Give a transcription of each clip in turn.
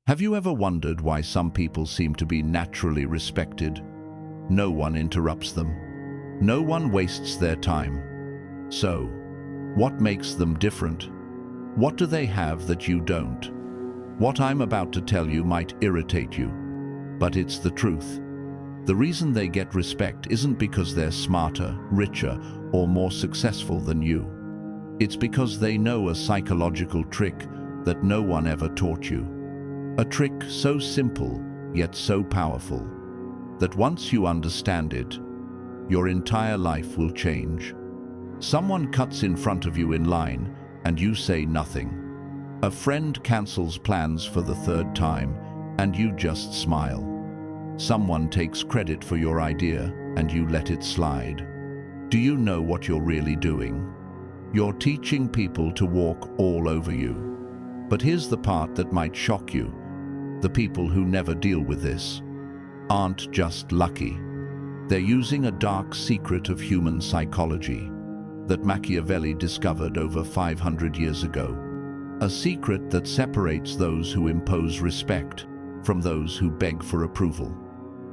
Have you ever wondered why some people seem to be naturally respected? No one interrupts them. No one wastes their time. So, what makes them different? What do they have that you don't? What I'm about to tell you might irritate you, but it's the truth. The reason they get respect isn't because they're smarter, richer, or more successful than you. It's because they know a psychological trick that no one ever taught you. A trick so simple, yet so powerful, that once you understand it, your entire life will change. Someone cuts in front of you in line, and you say nothing. A friend cancels plans for the third time, and you just smile. Someone takes credit for your idea, and you let it slide. Do you know what you're really doing? You're teaching people to walk all over you. But here's the part that might shock you. The people who never deal with this aren't just lucky. They're using a dark secret of human psychology that Machiavelli discovered over 500 years ago. A secret that separates those who impose respect from those who beg for approval.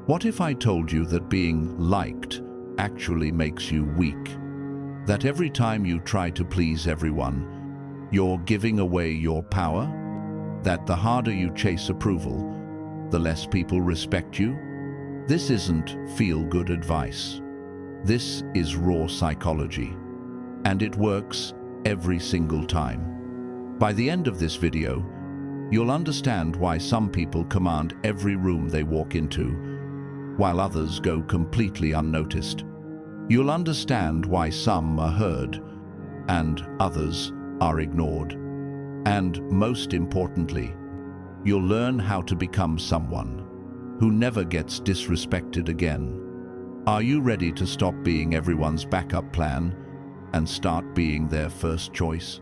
What if I told you that being liked actually makes you weak? That every time you try to please everyone, you're giving away your power? That the harder you chase approval, the less people respect you? This isn't feel-good advice. This is raw psychology. And it works every single time. By the end of this video, you'll understand why some people command every room they walk into, while others go completely unnoticed. You'll understand why some are heard and others are ignored. And most importantly, you'll learn how to become someone who never gets disrespected again. Are you ready to stop being everyone's backup plan and start being their first choice?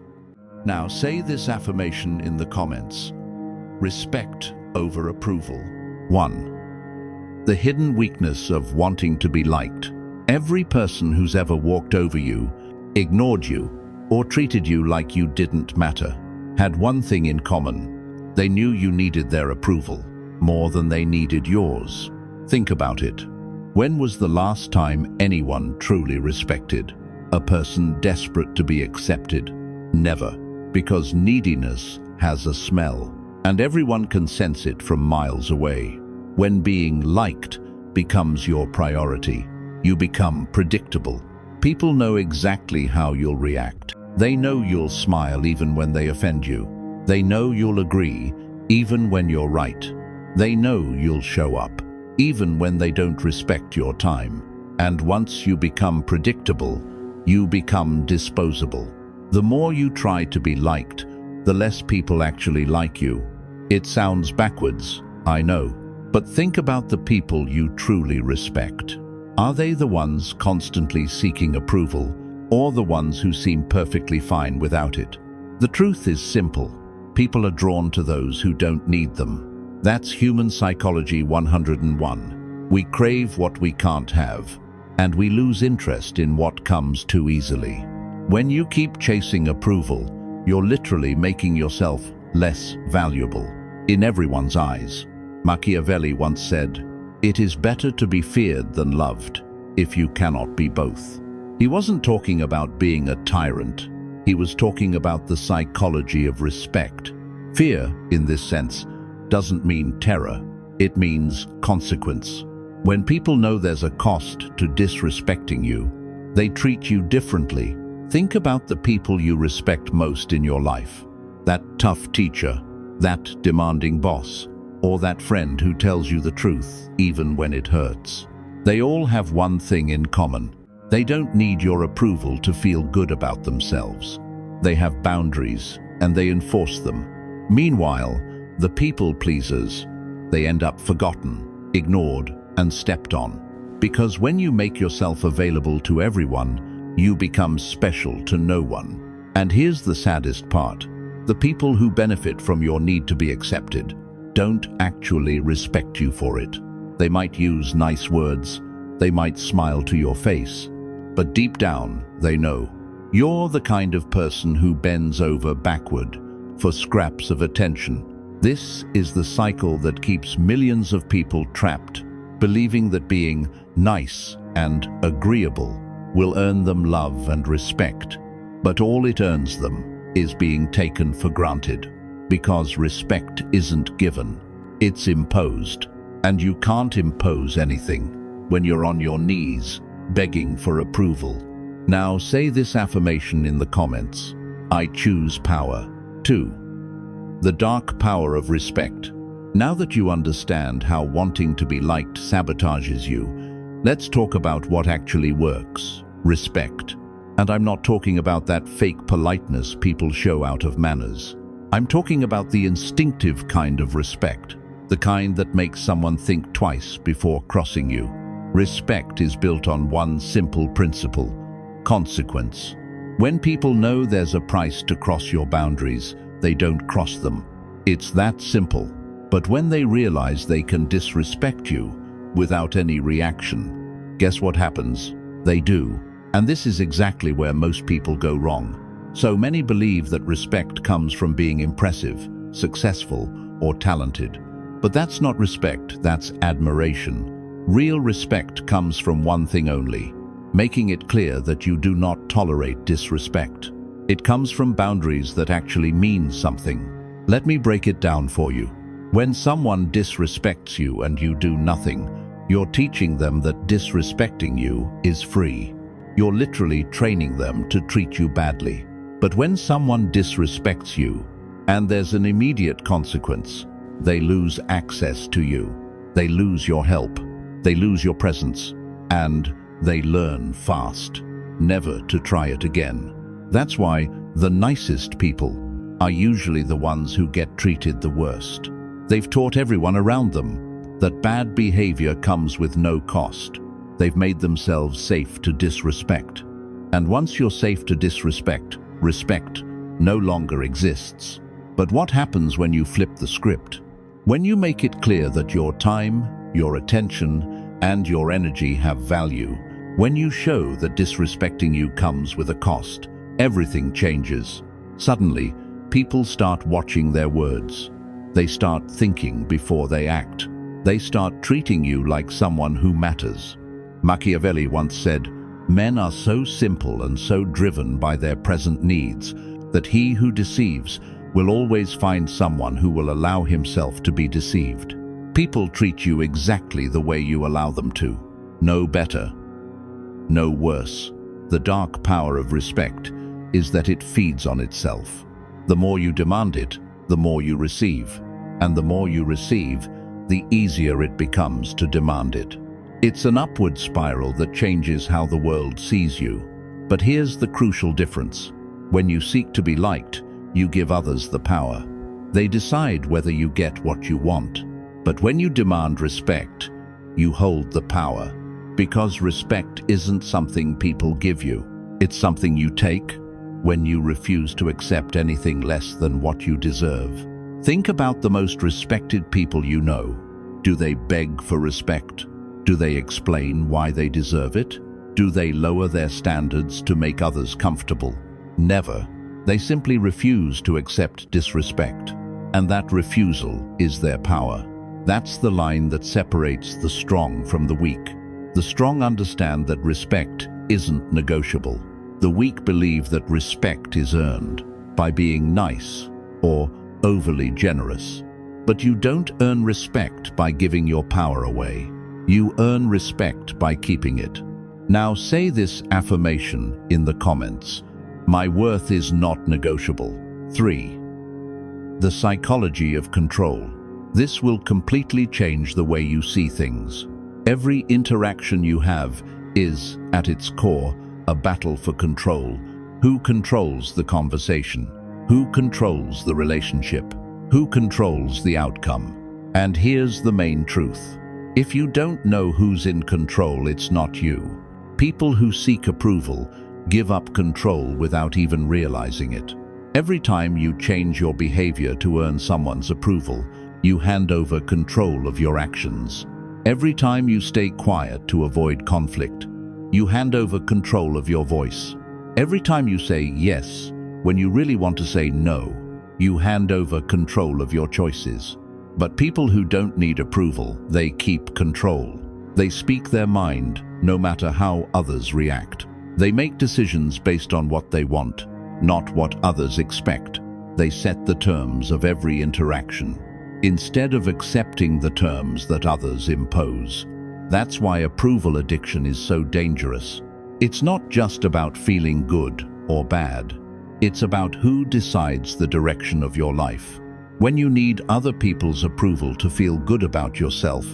Now say this affirmation in the comments. Respect over approval. 1. The hidden weakness of wanting to be liked. Every person who's ever walked over you, ignored you, or treated you like you didn't matter had one thing in common. They knew you needed their approval more than they needed yours. Think about it. When was the last time anyone truly respected a person desperate to be accepted? Never, because neediness has a smell, and everyone can sense it from miles away. When being liked becomes your priority, you become predictable. People know exactly how you'll react. They know you'll smile even when they offend you. They know you'll agree even when you're right. They know you'll show up even when they don't respect your time. And once you become predictable, you become disposable. The more you try to be liked, the less people actually like you. It sounds backwards, I know, but think about the people you truly respect. Are they the ones constantly seeking approval, or the ones who seem perfectly fine without it? The truth is simple. People are drawn to those who don't need them. That's human psychology 101. We crave what we can't have, and we lose interest in what comes too easily. When you keep chasing approval, you're literally making yourself less valuable in everyone's eyes. Machiavelli once said, "It is better to be feared than loved, if you cannot be both." He wasn't talking about being a tyrant. He was talking about the psychology of respect. Fear, in this sense, doesn't mean terror. It means consequence. When people know there's a cost to disrespecting you, they treat you differently. Think about the people you respect most in your life. That tough teacher, that demanding boss, or that friend who tells you the truth even when it hurts. They all have one thing in common. They don't need your approval to feel good about themselves. They have boundaries, and they enforce them. Meanwhile, the people pleasers, they end up forgotten, ignored, and stepped on. Because when you make yourself available to everyone, you become special to no one. And here's the saddest part. The people who benefit from your need to be accepted don't actually respect you for it. They might use nice words, they might smile to your face, but deep down, they know you're the kind of person who bends over backward for scraps of attention. This is the cycle that keeps millions of people trapped, believing that being nice and agreeable will earn them love and respect. But all it earns them is being taken for granted, because respect isn't given, it's imposed. And you can't impose anything when you're on your knees, begging for approval. Now say this affirmation in the comments: I choose power. 2. The dark power of respect. Now that you understand how wanting to be liked sabotages you, let's talk about what actually works: respect. And I'm not talking about that fake politeness people show out of manners. I'm talking about the instinctive kind of respect, the kind that makes someone think twice before crossing you. Respect is built on one simple principle: consequence. When people know there's a price to cross your boundaries, they don't cross them. It's that simple. But when they realize they can disrespect you without any reaction, guess what happens? They do. And this is exactly where most people go wrong. So many believe that respect comes from being impressive, successful, or talented. But that's not respect, that's admiration. Real respect comes from one thing only: making it clear that you do not tolerate disrespect. It comes from boundaries that actually mean something. Let me break it down for you. When someone disrespects you and you do nothing, you're teaching them that disrespecting you is free. You're literally training them to treat you badly. But when someone disrespects you, and there's an immediate consequence, they lose access to you. They lose your help. They lose your presence. And they learn fast, never to try it again. That's why the nicest people are usually the ones who get treated the worst. They've taught everyone around them that bad behavior comes with no cost. They've made themselves safe to disrespect. And once you're safe to disrespect, respect no longer exists. But what happens when you flip the script? When you make it clear that your time, your attention, and your energy have value, when you show that disrespecting you comes with a cost, everything changes. Suddenly, people start watching their words. They start thinking before they act. They start treating you like someone who matters. Machiavelli once said, "Men are so simple and so driven by their present needs that he who deceives will always find someone who will allow himself to be deceived." People treat you exactly the way you allow them to. No better, no worse. The dark power of respect is that it feeds on itself. The more you demand it, the more you receive. And the more you receive, the easier it becomes to demand it. It's an upward spiral that changes how the world sees you. But here's the crucial difference. When you seek to be liked, you give others the power. They decide whether you get what you want. But when you demand respect, you hold the power. Because respect isn't something people give you. It's something you take when you refuse to accept anything less than what you deserve. Think about the most respected people you know. Do they beg for respect? Do they explain why they deserve it? Do they lower their standards to make others comfortable? Never. They simply refuse to accept disrespect. And that refusal is their power. That's the line that separates the strong from the weak. The strong understand that respect isn't negotiable. The weak believe that respect is earned by being nice or overly generous. But you don't earn respect by giving your power away. You earn respect by keeping it. Now say this affirmation in the comments: "My worth is not negotiable." 3. The psychology of control. This will completely change the way you see things. Every interaction you have is, at its core, a battle for control. Who controls the conversation? Who controls the relationship? Who controls the outcome? And here's the main truth. If you don't know who's in control, it's not you. People who seek approval give up control without even realizing it. Every time you change your behavior to earn someone's approval, you hand over control of your actions. Every time you stay quiet to avoid conflict, you hand over control of your voice. Every time you say yes when you really want to say no, You hand over control of your choices. But people who don't need approval, they keep control. They speak their mind, no matter how others react. They make decisions based on what they want, not what others expect. They set the terms of every interaction, instead of accepting the terms that others impose. That's why approval addiction is so dangerous. It's not just about feeling good or bad. It's about who decides the direction of your life. When you need other people's approval to feel good about yourself,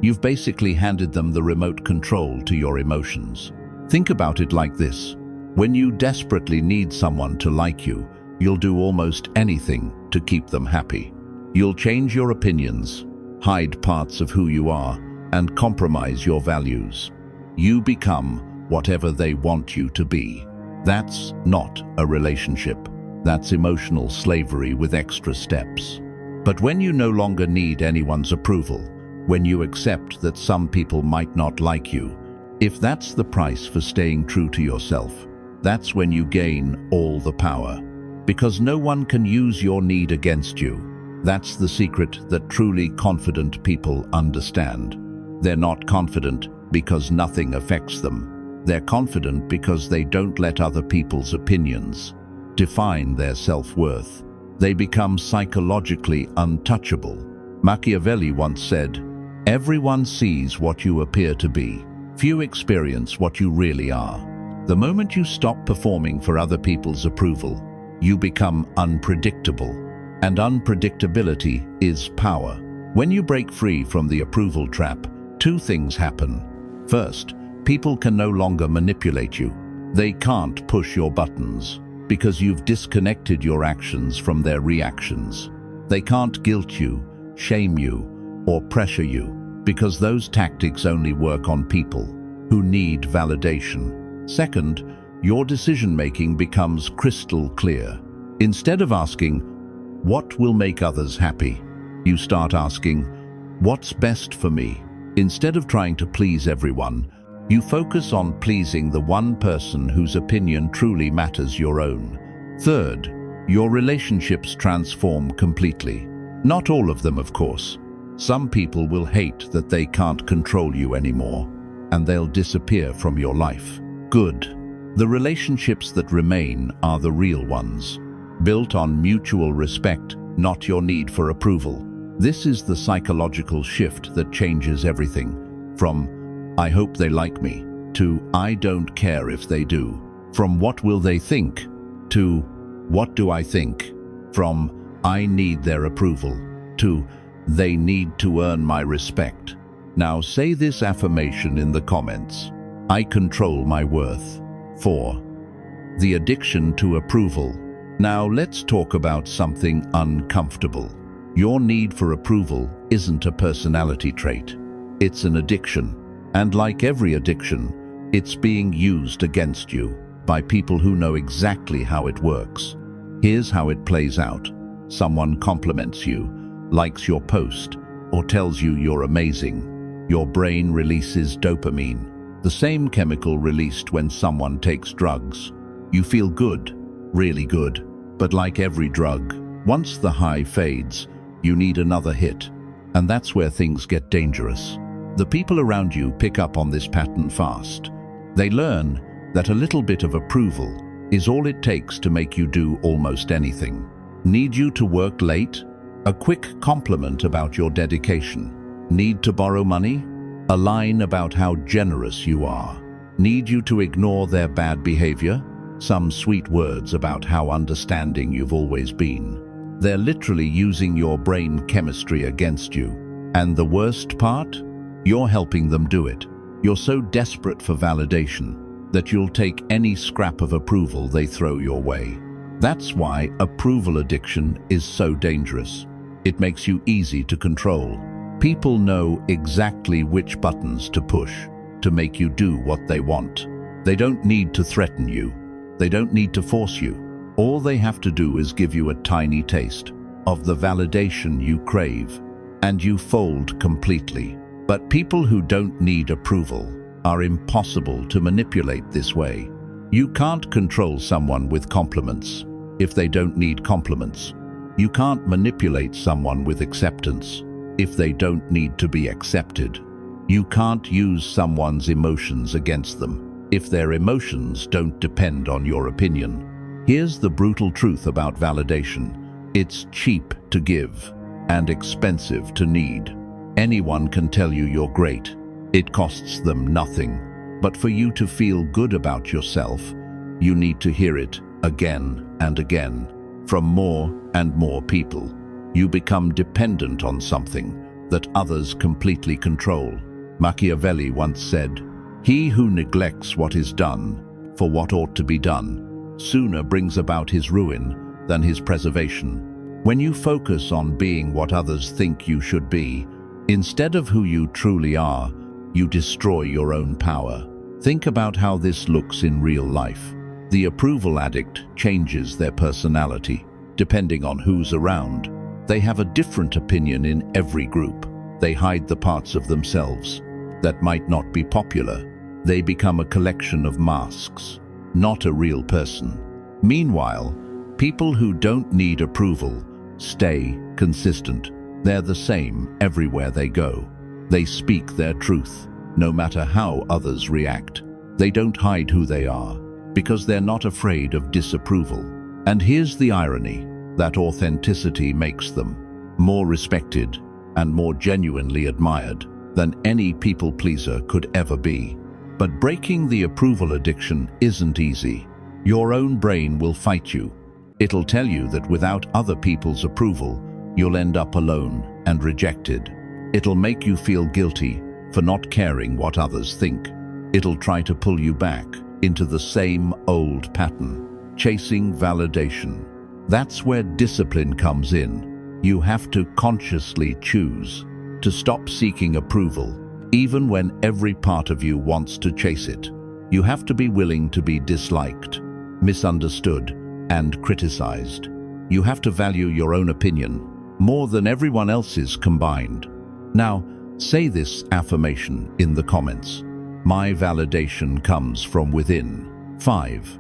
you've basically handed them the remote control to your emotions. Think about it like this. When you desperately need someone to like you, you'll do almost anything to keep them happy. You'll change your opinions, hide parts of who you are, and compromise your values. You become whatever they want you to be. That's not a relationship. That's emotional slavery with extra steps. But when you no longer need anyone's approval, when you accept that some people might not like you, if that's the price for staying true to yourself, that's when you gain all the power. Because no one can use your need against you. That's the secret that truly confident people understand. They're not confident because nothing affects them. They're confident because they don't let other people's opinions define their self-worth. They become psychologically untouchable. Machiavelli once said, "Everyone sees what you appear to be. Few experience what you really are." The moment you stop performing for other people's approval, you become unpredictable. And unpredictability is power. When you break free from the approval trap, two things happen. First, people can no longer manipulate you. They can't push your buttons, because you've disconnected your actions from their reactions. They can't guilt you, shame you, or pressure you, because those tactics only work on people who need validation. Second, your decision-making becomes crystal clear. Instead of asking, "What will make others happy?" you start asking, "What's best for me?" Instead of trying to please everyone, you focus on pleasing the one person whose opinion truly matters, your own. Third, your relationships transform completely. Not all of them, of course. Some people will hate that they can't control you anymore, and they'll disappear from your life. Good. The relationships that remain are the real ones, built on mutual respect, not your need for approval. This is the psychological shift that changes everything. From "I hope they like me" to "I don't care if they do." From "What will they think?" to "What do I think?" From "I need their approval" to "They need to earn my respect." Now say this affirmation in the comments. I control my worth. 4. The addiction to approval. Now let's talk about something uncomfortable. Your need for approval isn't a personality trait. It's an addiction. And like every addiction, it's being used against you by people who know exactly how it works. Here's how it plays out. Someone compliments you, likes your post, or tells you you're amazing. Your brain releases dopamine, the same chemical released when someone takes drugs. You feel good, really good. But like every drug, once the high fades, you need another hit. And that's where things get dangerous. The people around you pick up on this pattern fast. They learn that a little bit of approval is all it takes to make you do almost anything. Need you to work late? A quick compliment about your dedication. Need to borrow money? A line about how generous you are. Need you to ignore their bad behavior? Some sweet words about how understanding you've always been. They're literally using your brain chemistry against you. And the worst part? You're helping them do it. You're so desperate for validation that you'll take any scrap of approval they throw your way. That's why approval addiction is so dangerous. It makes you easy to control. People know exactly which buttons to push to make you do what they want. They don't need to threaten you. They don't need to force you. All they have to do is give you a tiny taste of the validation you crave, and you fold completely. But people who don't need approval are impossible to manipulate this way. You can't control someone with compliments if they don't need compliments. You can't manipulate someone with acceptance if they don't need to be accepted. You can't use someone's emotions against them if their emotions don't depend on your opinion. Here's the brutal truth about validation. It's cheap to give and expensive to need. Anyone can tell you you're great. It costs them nothing. But for you to feel good about yourself, you need to hear it again and again from more and more people. You become dependent on something that others completely control. Machiavelli once said, "He who neglects what is done for what ought to be done sooner brings about his ruin than his preservation." When you focus on being what others think you should be, instead of who you truly are, you destroy your own power. Think about how this looks in real life. The approval addict changes their personality, depending on who's around. They have a different opinion in every group. They hide the parts of themselves that might not be popular. They become a collection of masks, not a real person. Meanwhile, people who don't need approval stay consistent. They're the same everywhere they go. They speak their truth, no matter how others react. They don't hide who they are, because they're not afraid of disapproval. And here's the irony, that authenticity makes them more respected and more genuinely admired than any people-pleaser could ever be. But breaking the approval addiction isn't easy. Your own brain will fight you. It'll tell you that without other people's approval, you'll end up alone and rejected. It'll make you feel guilty for not caring what others think. It'll try to pull you back into the same old pattern, chasing validation. That's where discipline comes in. You have to consciously choose to stop seeking approval, even when every part of you wants to chase it. You have to be willing to be disliked, misunderstood, and criticized. You have to value your own opinion more than everyone else's combined. Now, say this affirmation in the comments. My validation comes from within. 5.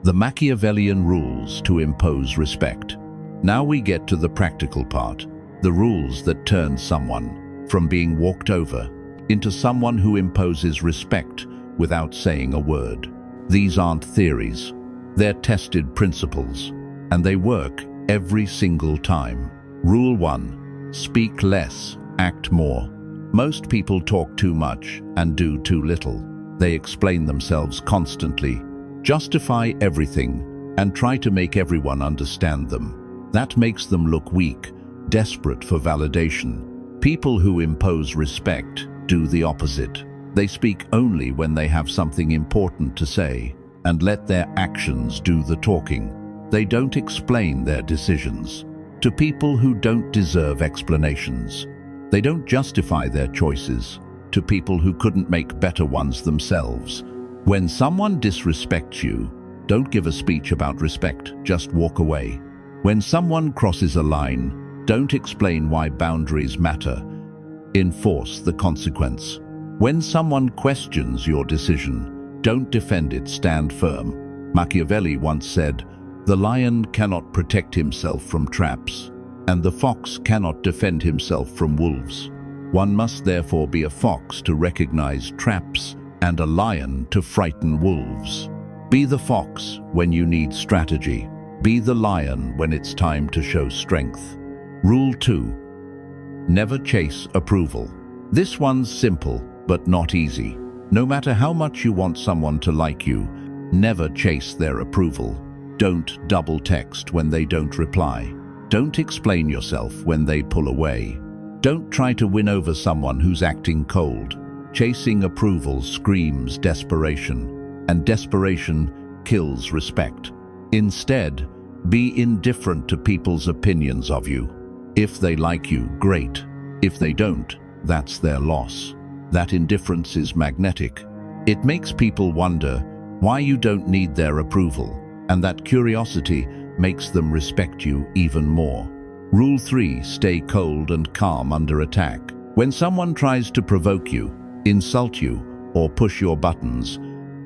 The Machiavellian rules to impose respect. Now we get to the practical part, the rules that turn someone from being walked over into someone who imposes respect without saying a word. These aren't theories. They're tested principles, and they work every single time. Rule 1. Speak less, act more. Most people talk too much and do too little. They explain themselves constantly, justify everything, and try to make everyone understand them. That makes them look weak, desperate for validation. People who impose respect do the opposite. They speak only when they have something important to say, and let their actions do the talking. They don't explain their decisions to people who don't deserve explanations. They don't justify their choices to people who couldn't make better ones themselves. When someone disrespects you, don't give a speech about respect, just walk away. When someone crosses a line, don't explain why boundaries matter. Enforce the consequence. When someone questions your decision, don't defend it, stand firm. Machiavelli once said, "The lion cannot protect himself from traps, and the fox cannot defend himself from wolves. One must therefore be a fox to recognize traps and a lion to frighten wolves." Be the fox when you need strategy. Be the lion when it's time to show strength. Rule 2. Never chase approval. This one's simple, but not easy. No matter how much you want someone to like you, never chase their approval. Don't double text when they don't reply. Don't explain yourself when they pull away. Don't try to win over someone who's acting cold. Chasing approval screams desperation, and desperation kills respect. Instead, be indifferent to people's opinions of you. If they like you, great. If they don't, that's their loss. That indifference is magnetic. It makes people wonder why you don't need their approval, and that curiosity makes them respect you even more. Rule 3. Stay cold and calm under attack. When someone tries to provoke you, insult you, or push your buttons,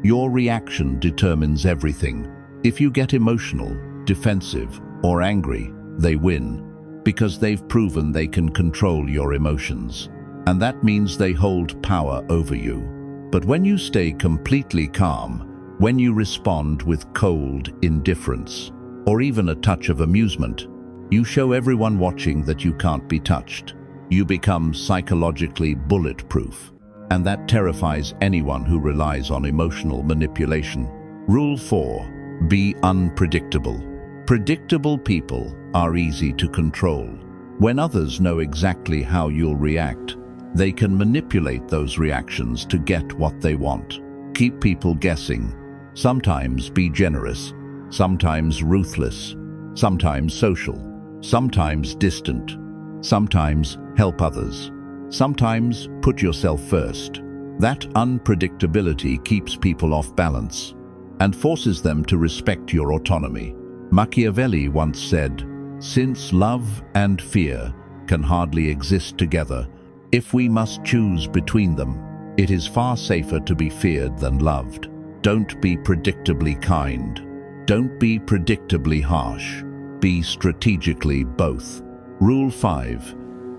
your reaction determines everything. If you get emotional, defensive, or angry, They win because they've proven they can control your emotions, and that means they hold power over you. But when you stay completely calm, when you respond with cold indifference, or even a touch of amusement, you show everyone watching that you can't be touched. You become psychologically bulletproof, and that terrifies anyone who relies on emotional manipulation. Rule 4. Be unpredictable. Predictable people are easy to control. When others know exactly how you'll react, they can manipulate those reactions to get what they want. Keep people guessing. Sometimes be generous, sometimes ruthless, sometimes social, sometimes distant, sometimes help others, sometimes put yourself first. That unpredictability keeps people off balance and forces them to respect your autonomy. Machiavelli once said, "Since love and fear can hardly exist together, if we must choose between them, it is far safer to be feared than loved." Don't be predictably kind. Don't be predictably harsh. Be strategically both. Rule 5.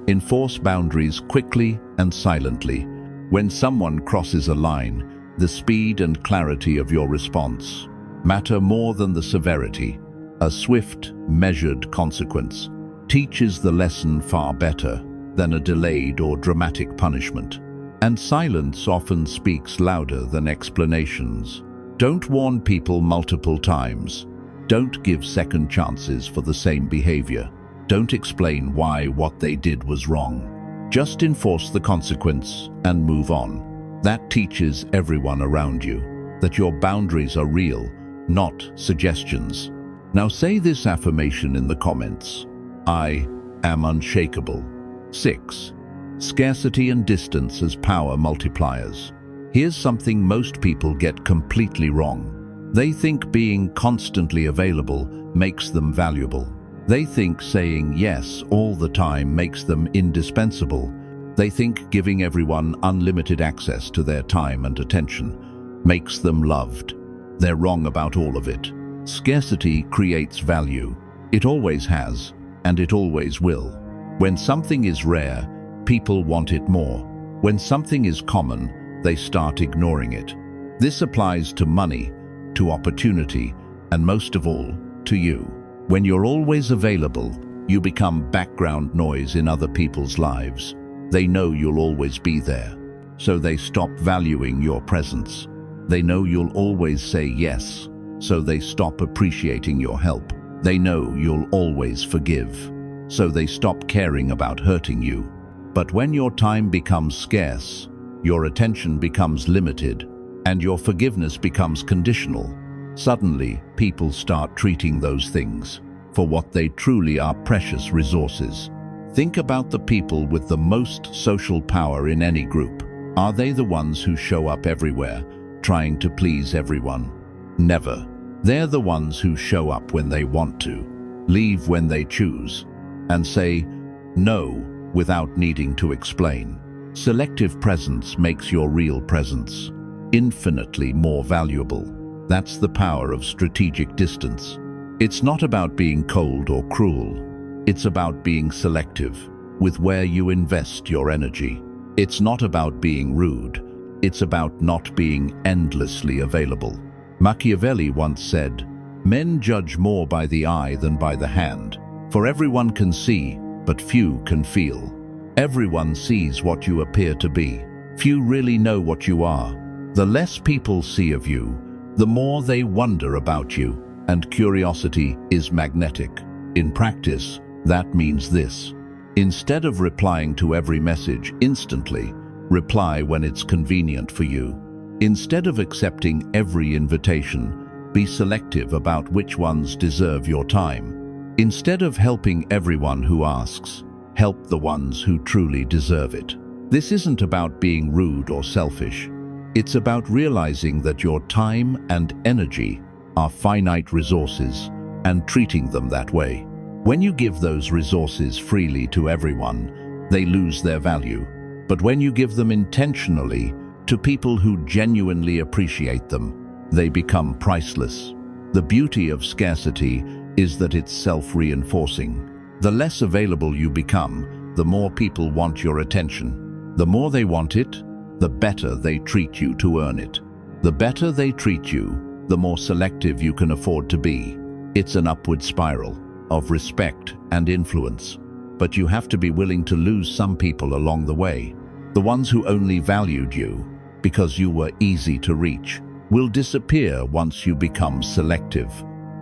Enforce boundaries quickly and silently. When someone crosses a line, the speed and clarity of your response matter more than the severity. A swift, measured consequence teaches the lesson far better than a delayed or dramatic punishment. And silence often speaks louder than explanations. Don't warn people multiple times. Don't give second chances for the same behavior. Don't explain why what they did was wrong. Just enforce the consequence and move on. That teaches everyone around you that your boundaries are real, not suggestions. Now say this affirmation in the comments. I am unshakable. 6. Scarcity and distance as power multipliers. Here's something most people get completely wrong. They think being constantly available makes them valuable. They think saying yes all the time makes them indispensable. They think giving everyone unlimited access to their time and attention makes them loved. They're wrong about all of it. Scarcity creates value. It always has, and it always will. When something is rare, people want it more. When something is common, they start ignoring it. This applies to money, to opportunity, and most of all, to you. When you're always available, you become background noise in other people's lives. They know you'll always be there, so they stop valuing your presence. They know you'll always say yes, so they stop appreciating your help. They know you'll always forgive, so they stop caring about hurting you. But when your time becomes scarce, your attention becomes limited, and your forgiveness becomes conditional, suddenly people start treating those things for what they truly are: precious resources. Think about the people with the most social power in any group. Are they the ones who show up everywhere, trying to please everyone? Never. They're the ones who show up when they want to, leave when they choose, and say no without needing to explain. Selective presence makes your real presence infinitely more valuable. That's the power of strategic distance. It's not about being cold or cruel. It's about being selective with where you invest your energy. It's not about being rude. It's about not being endlessly available. Machiavelli once said, "Men judge more by the eye than by the hand, for everyone can see, but few can feel." Everyone sees what you appear to be. Few really know what you are. The less people see of you, the more they wonder about you, and curiosity is magnetic. In practice, that means this: instead of replying to every message instantly, reply when it's convenient for you. Instead of accepting every invitation, be selective about which ones deserve your time. Instead of helping everyone who asks, help the ones who truly deserve it. This isn't about being rude or selfish. It's about realizing that your time and energy are finite resources and treating them that way. When you give those resources freely to everyone, they lose their value. But when you give them intentionally to people who genuinely appreciate them, they become priceless. The beauty of scarcity is that it's self-reinforcing. The less available you become, the more people want your attention. The more they want it, the better they treat you to earn it. The better they treat you, the more selective you can afford to be. It's an upward spiral of respect and influence. But you have to be willing to lose some people along the way. The ones who only valued you because you were easy to reach will disappear once you become selective.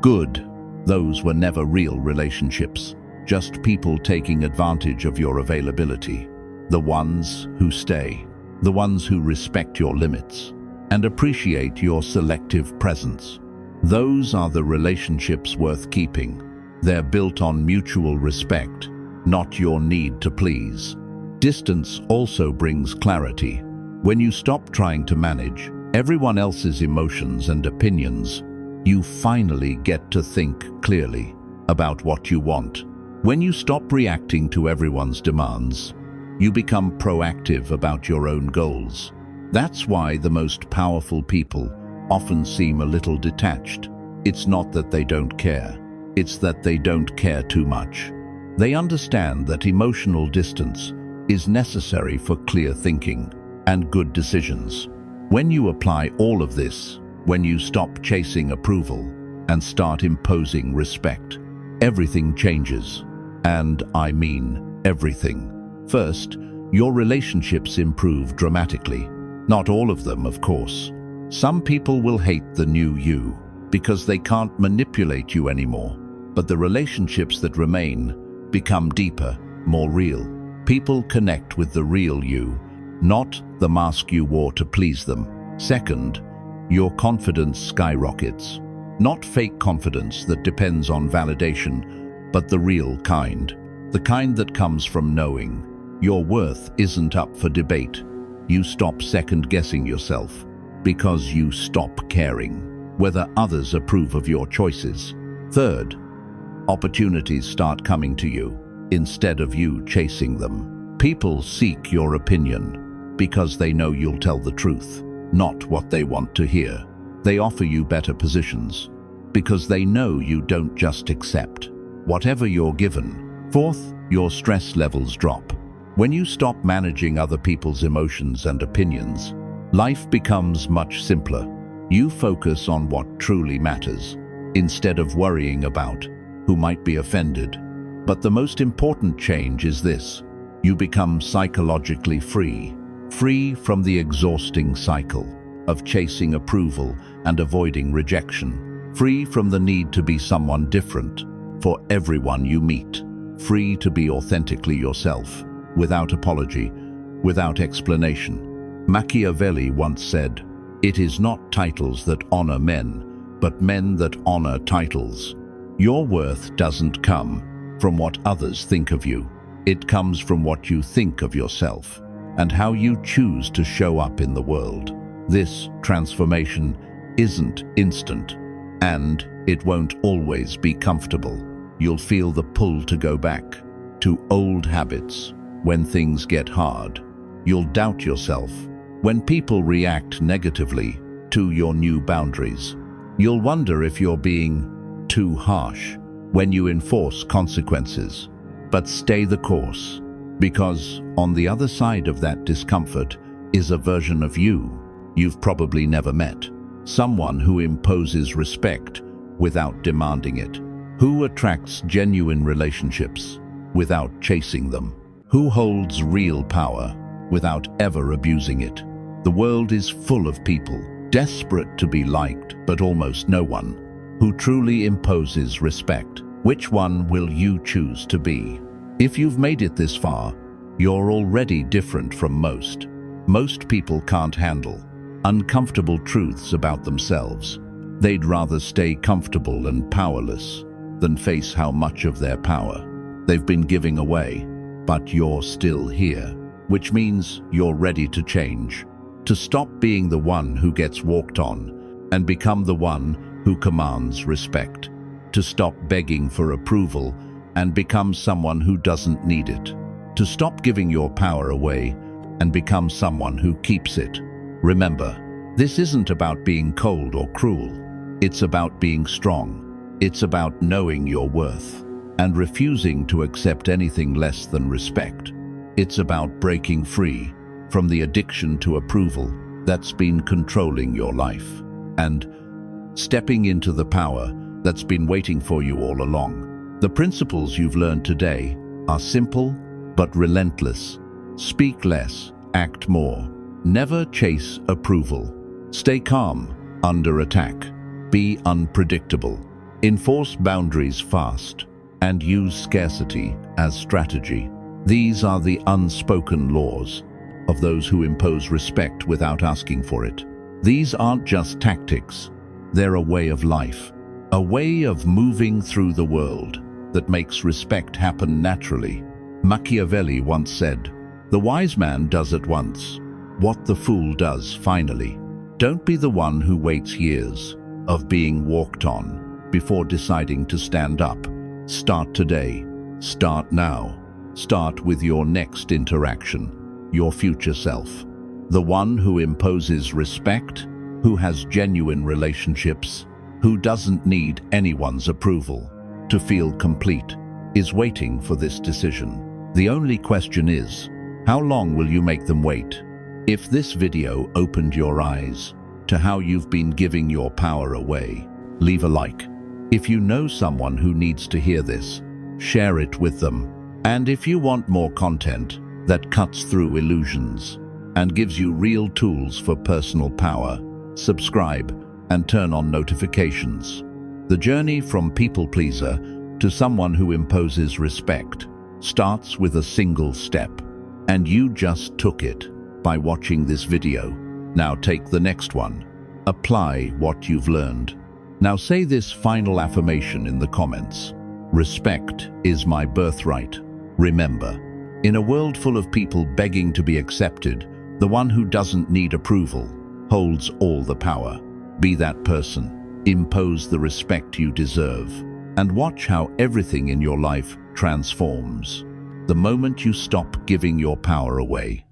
Good, those were never real relationships, just people taking advantage of your availability. The ones who stay, the ones who respect your limits and appreciate your selective presence. Those are the relationships worth keeping. They're built on mutual respect, not your need to please. Distance also brings clarity. When you stop trying to manage everyone else's emotions and opinions, you finally get to think clearly about what you want. When you stop reacting to everyone's demands, you become proactive about your own goals. That's why the most powerful people often seem a little detached. It's not that they don't care, it's that they don't care too much. They understand that emotional distance is necessary for clear thinking and good decisions. When you apply all of this, when you stop chasing approval and start imposing respect, everything changes. And I mean everything. First, your relationships improve dramatically. Not all of them, of course. Some people will hate the new you because they can't manipulate you anymore. But the relationships that remain become deeper, more real. People connect with the real you, not the mask you wore to please them. Second, your confidence skyrockets. Not fake confidence that depends on validation, but the real kind. The kind that comes from knowing your worth isn't up for debate. You stop second-guessing yourself because you stop caring whether others approve of your choices. Third, opportunities start coming to you instead of you chasing them. People seek your opinion because they know you'll tell the truth, not what they want to hear. They offer you better positions because they know you don't just accept whatever you're given. Fourth, your stress levels drop. When you stop managing other people's emotions and opinions, life becomes much simpler. You focus on what truly matters instead of worrying about who might be offended. But the most important change is this: you become psychologically free. Free from the exhausting cycle of chasing approval and avoiding rejection. Free from the need to be someone different for everyone you meet. Free to be authentically yourself, without apology, without explanation. Machiavelli once said, "It is not titles that honor men, but men that honor titles." Your worth doesn't come from what others think of you. It comes from what you think of yourself and how you choose to show up in the world. This transformation isn't instant, and it won't always be comfortable. You'll feel the pull to go back to old habits when things get hard. You'll doubt yourself when people react negatively to your new boundaries. You'll wonder if you're being too harsh when you enforce consequences. But stay the course, because on the other side of that discomfort is a version of you you've probably never met. Someone who imposes respect without demanding it. Who attracts genuine relationships without chasing them. Who holds real power without ever abusing it. The world is full of people desperate to be liked, but almost no one who truly imposes respect. Which one will you choose to be? If you've made it this far, you're already different from most. Most people can't handle uncomfortable truths about themselves. They'd rather stay comfortable and powerless than face how much of their power they've been giving away. But you're still here, which means you're ready to change, to stop being the one who gets walked on and become the one who commands respect, to stop begging for approval and become someone who doesn't need it, to stop giving your power away and become someone who keeps it. Remember, this isn't about being cold or cruel. It's about being strong. It's about knowing your worth and refusing to accept anything less than respect. It's about breaking free from the addiction to approval that's been controlling your life and stepping into the power that's been waiting for you all along. The principles you've learned today are simple but relentless. Speak less, act more. Never chase approval. Stay calm under attack. Be unpredictable. Enforce boundaries fast and use scarcity as strategy. These are the unspoken laws of those who impose respect without asking for it. These aren't just tactics. They're a way of life, a way of moving through the world that makes respect happen naturally. Machiavelli once said, "The wise man does at once what the fool does finally." Don't be the one who waits years of being walked on before deciding to stand up. Start today. Start now. Start with your next interaction, your future self. The one who imposes respect, who has genuine relationships, who doesn't need anyone's approval to feel complete, is waiting for this decision. The only question is, how long will you make them wait? If this video opened your eyes to how you've been giving your power away, leave a like. If you know someone who needs to hear this, share it with them. And if you want more content that cuts through illusions and gives you real tools for personal power, subscribe and turn on notifications. The journey from people pleaser to someone who imposes respect starts with a single step, and you just took it by watching this video. Now take the next one. Apply what you've learned. Now say this final affirmation in the comments. Respect is my birthright. Remember, in a world full of people begging to be accepted, the one who doesn't need approval holds all the power. Be that person. Impose the respect you deserve, and watch how everything in your life transforms the moment you stop giving your power away.